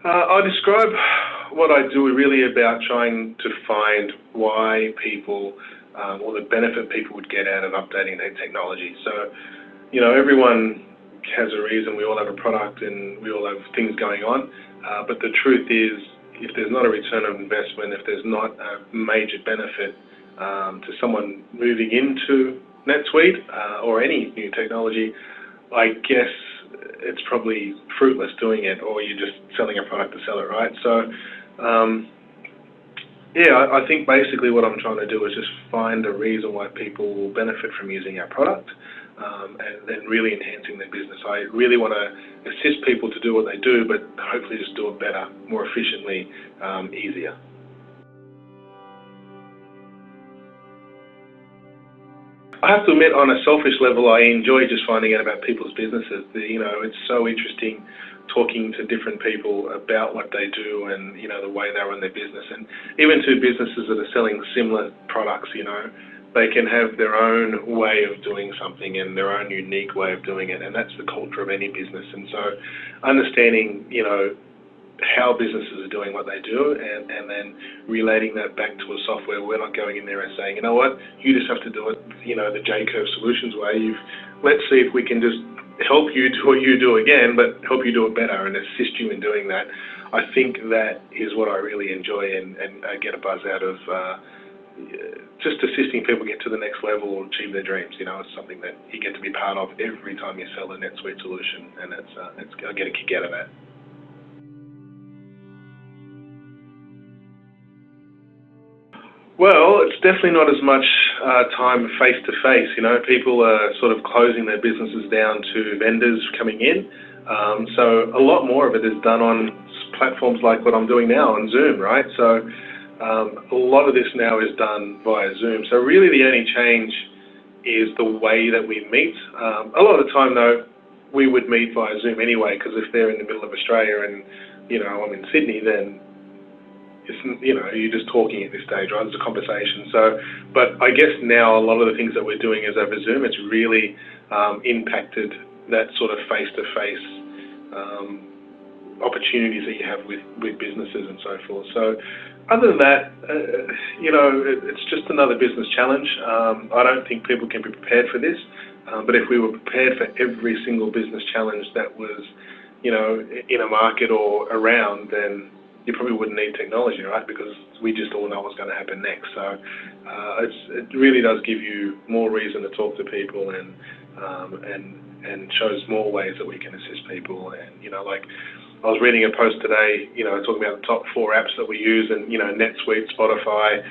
I describe what I do really about trying to find why people, or the benefit people would get out of updating their technology. So, everyone has a reason. We all have a product and we all have things going on. But the truth is, if there's not a return on investment, if there's not a major benefit to someone moving into NetSuite or any new technology, I guess it's probably fruitless doing it, or you're just selling a product to sell it, right? So, I think basically what I'm trying to do is just find a reason why people will benefit from using our product and then really enhancing their business. I really want to assist people to do what they do, but hopefully just do it better, more efficiently, easier. I have to admit, on a selfish level, I enjoy just finding out about people's businesses. It's so interesting talking to different people about what they do and, the way they run their business. And even to businesses that are selling similar products, they can have their own way of doing something and their own unique way of doing it. And that's the culture of any business. And so understanding, how businesses are doing what they do and then relating that back to a software. We're not going in there and saying, you know what, you just have to do it, the J-Curve Solutions way. Let's see if we can just help you do what you do again, but help you do it better and assist you in doing that. I think that is what I really enjoy and I get a buzz out of just assisting people get to the next level or achieve their dreams. It's something that you get to be part of every time you sell a NetSuite solution, and I get a kick out of that. Well, it's definitely not as much time face-to-face. People are sort of closing their businesses down to vendors coming in. So a lot more of it is done on platforms like what I'm doing now on Zoom, right? So a lot of this now is done via Zoom. So really the only change is the way that we meet. A lot of the time, though, we would meet via Zoom anyway, because if they're in the middle of Australia and, I'm in Sydney, then it's, you're just talking at this stage, right? It's a conversation. So, but I guess now a lot of the things that we're doing is over Zoom. It's really impacted that sort of face-to-face opportunities that you have with businesses and so forth. So, other than that, it's just another business challenge. I don't think people can be prepared for this. But if we were prepared for every single business challenge that was, in a market or around, then you probably wouldn't need technology, right? Because we just all know what's going to happen next. So it really does give you more reason to talk to people and shows more ways that we can assist people. And like I was reading a post today, talking about the top 4 apps that we use, and NetSuite, Spotify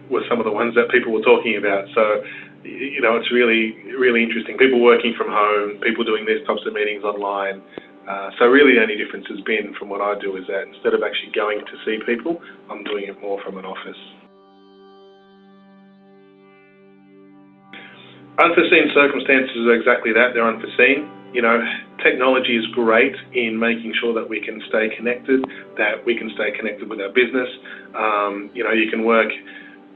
were some of the ones that people were talking about. So it's really, really interesting. People working from home, people doing these types of meetings online. So really the only difference has been from what I do is that instead of actually going to see people, I'm doing it more from an office. Unforeseen circumstances are exactly that. They're unforeseen. Technology is great in making sure that we can stay connected, that we can stay connected with our business. You can work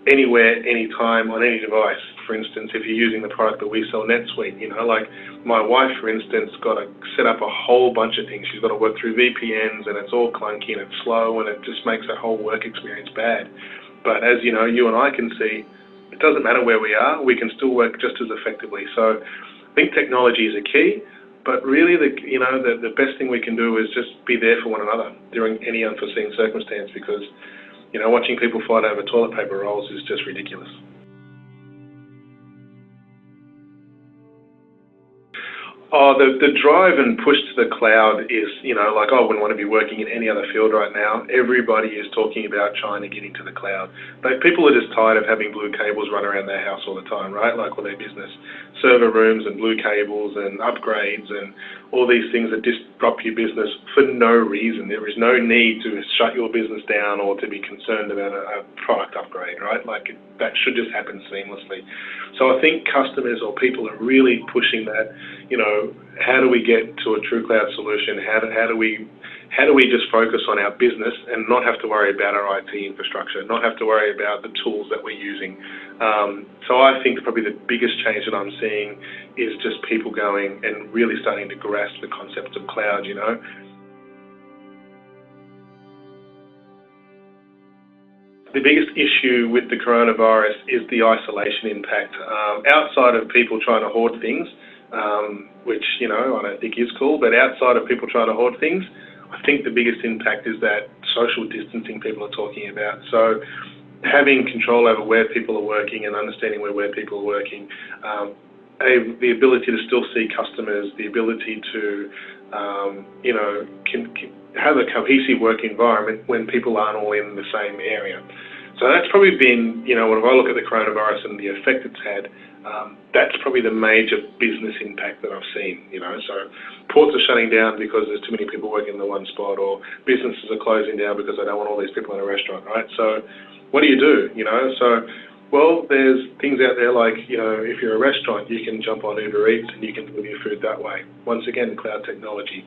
anywhere, anytime, on any device. For instance, if you're using the product that we sell, NetSuite, like my wife, for instance, got to set up a whole bunch of things. She's got to work through VPNs, and it's all clunky and it's slow, and it just makes that whole work experience bad. But as you and I can see, it doesn't matter where we are, we can still work just as effectively. So I think technology is a key, but really the best thing we can do is just be there for one another during any unforeseen circumstance, because watching people fight over toilet paper rolls is just ridiculous. Oh, the drive and push to the cloud is, like I wouldn't want to be working in any other field right now. Everybody is talking about trying to get into the cloud. But people are just tired of having blue cables run around their house all the time, right? Like with their business. Server rooms and blue cables and upgrades and all these things that disrupt your business for no reason. There is no need to shut your business down or to be concerned about a product upgrade, right? Like that should just happen seamlessly. So I think customers or people are really pushing that, how do we get to a true cloud solution? How do we just focus on our business and not have to worry about our IT infrastructure, not have to worry about the tools that we're using? So I think probably the biggest change that I'm seeing is just people going and really starting to grasp the concept of cloud, the biggest issue with the coronavirus is the isolation impact. Outside of people trying to hoard things, which, I don't think is cool, but outside of people trying to hoard things, I think the biggest impact is that social distancing people are talking about. So having control over where people are working and understanding where people are working, the ability to still see customers, the ability to, have a cohesive work environment when people aren't all in the same area. So that's probably been, when I look at the coronavirus and the effect it's had, that's probably the major business impact that I've seen, So ports are shutting down because there's too many people working in the one spot, or businesses are closing down because they don't want all these people in a restaurant, right? So what do? Well, there's things out there like, if you're a restaurant, you can jump on Uber Eats and you can deliver your food that way. Once again, cloud technology.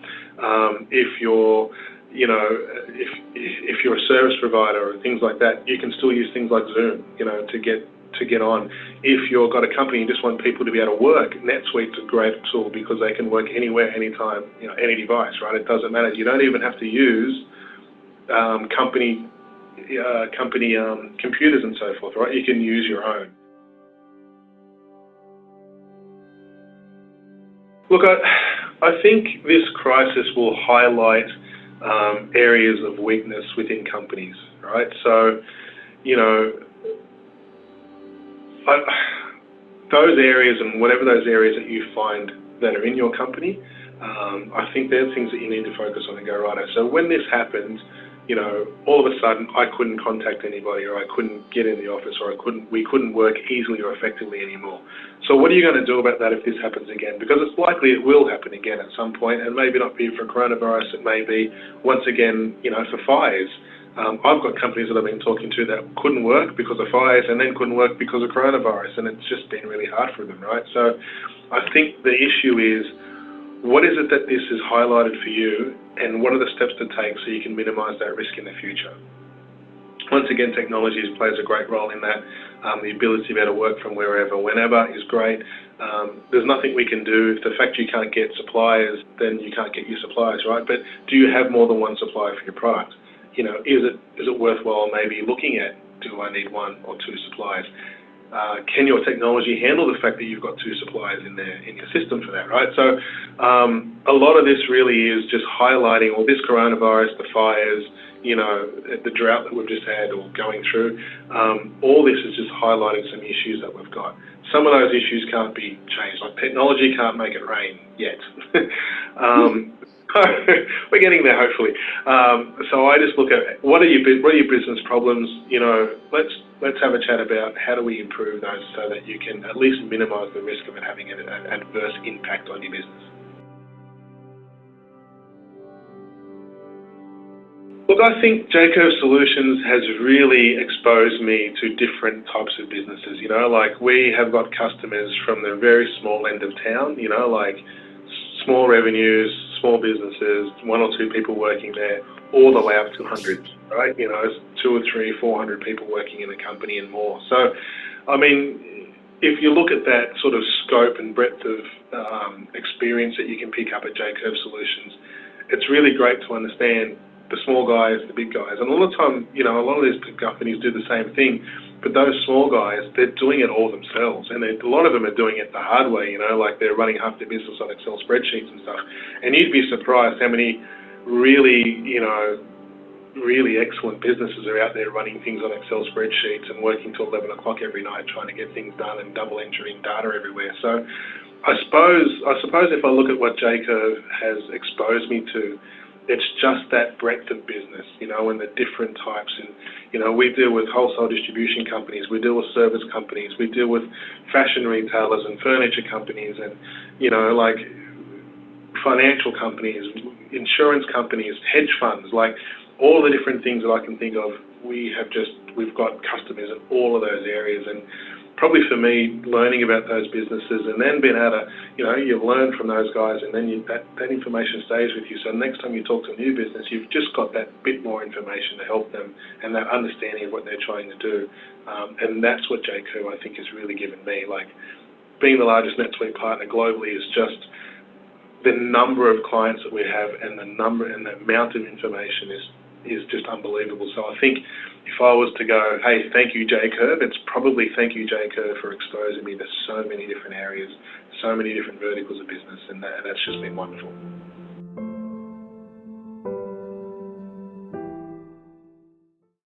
If you're, if you're a service provider or things like that, you can still use things like Zoom, to get on. If you've got a company and you just want people to be able to work, NetSuite's a great tool because they can work anywhere, anytime, any device, right? It doesn't matter. You don't even have to use company computers and so forth, right? You can use your own. Look, I think this crisis will highlight areas of weakness within companies, right? So, those areas and whatever those areas that you find that are in your company, I think they're things that you need to focus on and go, right. So when this happened, all of a sudden I couldn't contact anybody, or I couldn't get in the office, or we couldn't work easily or effectively anymore. So what are you going to do about that if this happens again? Because it's likely it will happen again at some point, and maybe not be for coronavirus, it may be once again, for fires. I've got companies that I've been talking to that couldn't work because of fires and then couldn't work because of coronavirus, and it's just been really hard for them, right? So I think the issue is, what is it that this has highlighted for you, and what are the steps to take so you can minimise that risk in the future? Once again, technology plays a great role in that. The ability to be able to work from wherever, whenever is great. There's nothing we can do. If the fact you can't get suppliers, then you can't get your suppliers, right? But do you have more than one supplier for your product? Is it worthwhile maybe looking at, do I need one or two suppliers? Can your technology handle the fact that you've got two suppliers in your system for that, right? So a lot of this really is just highlighting, this coronavirus, the fires, the drought that we've just had or going through, all this is just highlighting some issues that we've got. Some of those issues can't be changed. Like technology can't make it rain yet. We're getting there, hopefully. So I just look at what are your business problems. Let's have a chat about how do we improve those so that you can at least minimise the risk of it having an adverse impact on your business. Look, I think JCS Solutions has really exposed me to different types of businesses. Like we have got customers from the very small end of town. Like small revenues, small businesses, 1 or 2 people working there, all the way up to hundreds, right? 2 or 3, 400 people working in a company and more. So, if you look at that sort of scope and breadth of experience that you can pick up at JCS Solutions, it's really great to understand the small guys, the big guys. And a lot of time, a lot of these companies do the same thing, but those small guys, they're doing it all themselves. And a lot of them are doing it the hard way, like they're running half their business on Excel spreadsheets and stuff. And you'd be surprised how many really, really excellent businesses are out there running things on Excel spreadsheets and working till 11 o'clock every night trying to get things done and double entering data everywhere. So I suppose if I look at what JCS has exposed me to, it's just that breadth of business, and the different types. And, we deal with wholesale distribution companies, we deal with service companies, we deal with fashion retailers and furniture companies and, like financial companies, insurance companies, hedge funds, like all the different things that I can think of. We've got customers in all of those areas. And probably for me, learning about those businesses and then being able to, you learn from those guys, and then that information stays with you. So next time you talk to a new business, you've just got that bit more information to help them and that understanding of what they're trying to do. And that's what JCS, I think, has really given me. Like being the largest NetSuite partner globally is just the number of clients that we have, and the number and the amount of information is is just unbelievable. So I think if I was to go, hey, thank you, J-Curve, it's probably thank you, J-Curve, for exposing me to so many different areas, so many different verticals of business, and that's just been wonderful.